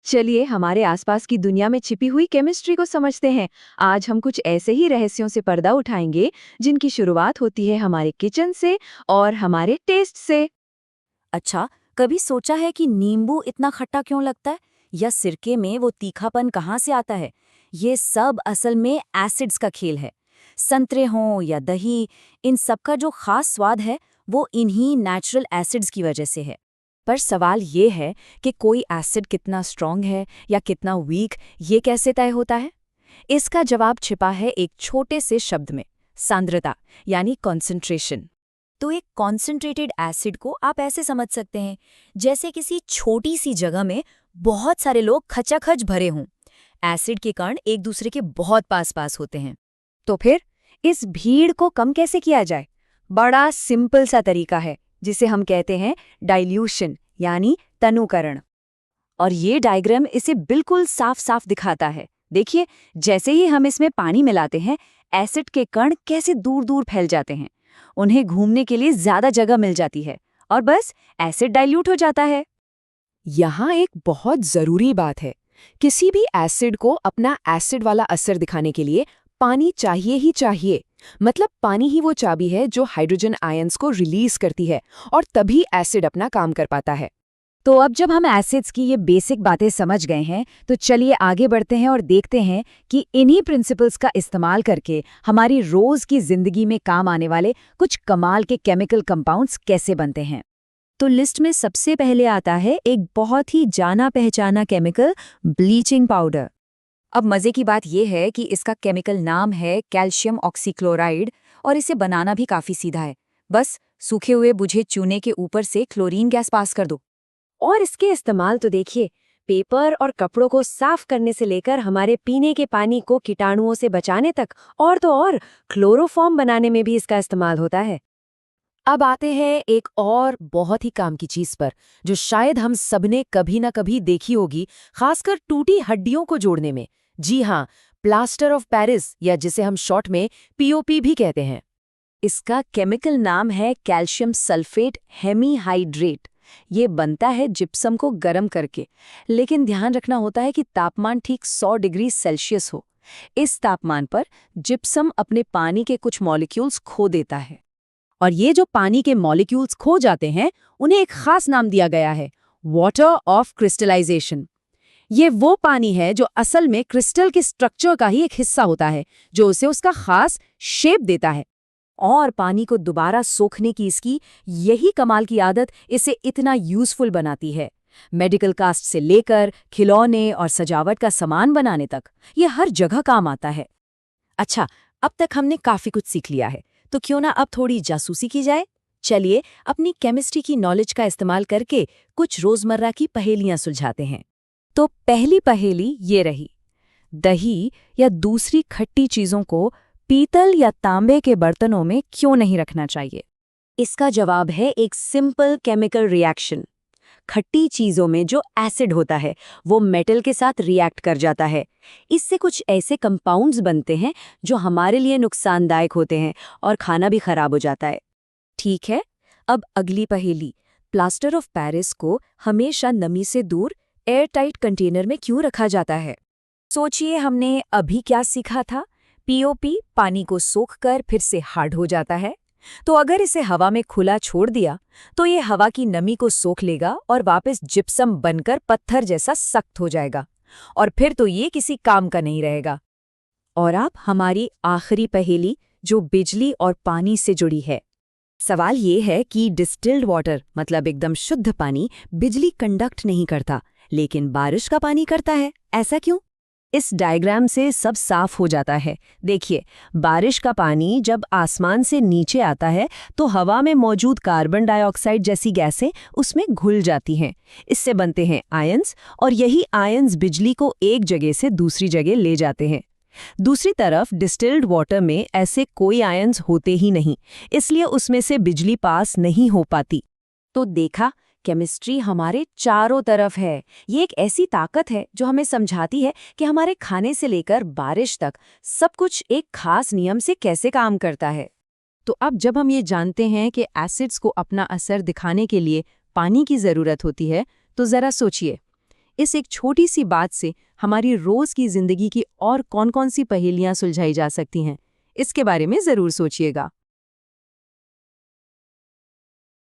चलिए हमारे आसपास की दुनिया में छिपी हुई केमिस्ट्री को समझते हैं। आज हम कुछ ऐसे ही रहस्यों से पर्दा उठाएंगे जिनकी शुरुआत होती है हमारे किचन से और हमारे टेस्ट से। अच्छा, कभी सोचा है कि नींबू इतना खट्टा क्यों लगता है? या सिरके में वो तीखापन कहाँ से आता है? ये सब असल में एसिड्स का खेल है। संतरे हों या दही, इन सब का जो खास स्वाद है वो इन्हीं नेचुरल एसिड्स की वजह से है। पर सवाल ये है कि कोई एसिड कितना स्ट्रॉन्ग है या कितना वीक, ये कैसे तय होता है? इसका जवाब छिपा है एक छोटे से शब्द में, सांद्रता, यानी कॉन्सेंट्रेशन। तो एक कॉन्सेंट्रेटेड एसिड को आप ऐसे समझ सकते हैं जैसे किसी छोटी सी जगह में बहुत सारे लोग खचाखच भरे हों। एसिड के कण एक दूसरे के बहुत पास पास होते हैं। तो फिर इस भीड़ को कम कैसे किया जाए? बड़ा सिंपल सा तरीका है जिसे हम कहते हैं डाइल्यूशन यानी तनुकरण। और ये डायग्राम इसे बिल्कुल साफ साफ दिखाता है। देखिए, जैसे ही हम इसमें पानी मिलाते हैं, एसिड के कण कैसे दूर दूर फैल जाते हैं। उन्हें घूमने के लिए ज्यादा जगह मिल जाती है और बस एसिड डाइल्यूट हो जाता है। यहाँ एक बहुत जरूरी बात है। किसी भी एसिड को अपना एसिड वाला असर दिखाने के लिए पानी चाहिए ही चाहिए। मतलब पानी ही वो चाबी है जो हाइड्रोजन आयंस को रिलीज करती है और तभी एसिड अपना काम कर पाता है। तो अब जब हम एसिड्स की ये बेसिक बातें समझ गए हैं, तो चलिए आगे बढ़ते हैं और देखते हैं कि इन्हीं प्रिंसिपल्स का इस्तेमाल करके हमारी रोज की जिंदगी में काम आने वाले कुछ कमाल के केमिकल कंपाउंड्स कैसे बनते हैं। तो लिस्ट में सबसे पहले आता है एक बहुत ही जाना पहचाना केमिकल, ब्लीचिंग पाउडर। अब मजे की बात यह है कि इसका केमिकल नाम है कैल्शियम ऑक्सीक्लोराइड और इसे बनाना भी काफी सीधा है। बस सूखे हुए बुझे चूने के ऊपर से क्लोरीन गैस पास कर दो। और इसके इस्तेमाल तो देखिए, पेपर और कपड़ों को साफ करने से लेकर हमारे पीने के पानी को कीटाणुओं से बचाने तक, और तो और क्लोरोफॉर्म बनाने में भी इसका इस्तेमाल होता है। अब आते हैं एक और बहुत ही काम की चीज पर, जो शायद हम सबने कभी ना कभी देखी होगी, खासकर टूटी हड्डियों को जोड़ने में। जी हाँ, प्लास्टर ऑफ पेरिस, या जिसे हम शॉर्ट में पीओपी भी कहते हैं। इसका केमिकल नाम है कैल्शियम सल्फेट हेमीहाइड्रेट। ये बनता है जिप्सम को गर्म करके, लेकिन ध्यान रखना होता है कि तापमान ठीक 100 डिग्री सेल्सियस हो। इस तापमान पर जिप्सम अपने पानी के कुछ मॉलिक्यूल्स खो देता है, और ये जो पानी के मॉलिक्यूल्स खो जाते हैं उन्हें एक खास नाम दिया गया है, वाटर ऑफ क्रिस्टलाइजेशन। ये वो पानी है जो असल में क्रिस्टल के स्ट्रक्चर का ही एक हिस्सा होता है, जो उसे उसका खास शेप देता है। और पानी को दोबारा सोखने की इसकी यही कमाल की आदत इसे इतना यूजफुल बनाती है। मेडिकल कास्ट से लेकर खिलौने और सजावट का सामान बनाने तक ये हर जगह काम आता है। अच्छा, अब तक हमने काफी कुछ सीख लिया है, तो क्यों ना अब थोड़ी जासूसी की जाए। चलिए अपनी केमिस्ट्री की नॉलेज का इस्तेमाल करके कुछ रोजमर्रा की पहेलियां सुलझाते हैं। तो पहली पहेली ये रही, दही या दूसरी खट्टी चीजों को पीतल या तांबे के बर्तनों में क्यों नहीं रखना चाहिए? इसका जवाब है एक सिंपल केमिकल रिएक्शन। खट्टी चीजों में जो एसिड होता है वो मेटल के साथ रिएक्ट कर जाता है। इससे कुछ ऐसे कंपाउंड्स बनते हैं जो हमारे लिए नुकसानदायक होते हैं और खाना भी खराब हो जाता है। ठीक है, अब अगली पहेली, प्लास्टर ऑफ पेरिस को हमेशा नमी से दूर एयरटाइट कंटेनर में क्यों रखा जाता है? सोचिए, हमने अभी क्या सीखा था? पीओपी पानी को सोखकर फिर से हार्ड हो जाता है। तो अगर इसे हवा में खुला छोड़ दिया तो ये हवा की नमी को सोख लेगा और वापस जिप्सम बनकर पत्थर जैसा सख्त हो जाएगा, और फिर तो ये किसी काम का नहीं रहेगा। और अब हमारी आखिरी पहेली, जो बिजली और पानी से जुड़ी है। सवाल ये है कि डिस्टिल्ड वाटर, मतलब एकदम शुद्ध पानी, बिजली कंडक्ट नहीं करता, लेकिन बारिश का पानी करता है। ऐसा क्यों? इस डायग्राम से सब साफ हो जाता है। देखिए, बारिश का पानी जब आसमान से नीचे आता है तो हवा में मौजूद कार्बन डाइऑक्साइड जैसी गैसें उसमें घुल जाती हैं। इससे बनते हैं आयंस, और यही आयंस बिजली को एक जगह से दूसरी जगह ले जाते हैं। दूसरी तरफ डिस्टिल्ड वाटर में ऐसे कोई आयंस होते ही नहीं, इसलिए उसमें से बिजली पास नहीं हो पाती। तो देखा, केमिस्ट्री हमारे चारों तरफ है। ये एक ऐसी ताकत है जो हमें समझाती है कि हमारे खाने से लेकर बारिश तक सब कुछ एक खास नियम से कैसे काम करता है। तो अब जब हम ये जानते हैं कि एसिड्स को अपना असर दिखाने के लिए पानी की ज़रूरत होती है, तो ज़रा सोचिए, इस एक छोटी सी बात से हमारी रोज की जिंदगी की और कौन-कौन सी पहेलियां सुलझाई जा सकती हैं, इसके बारे में जरूर सोचिएगा।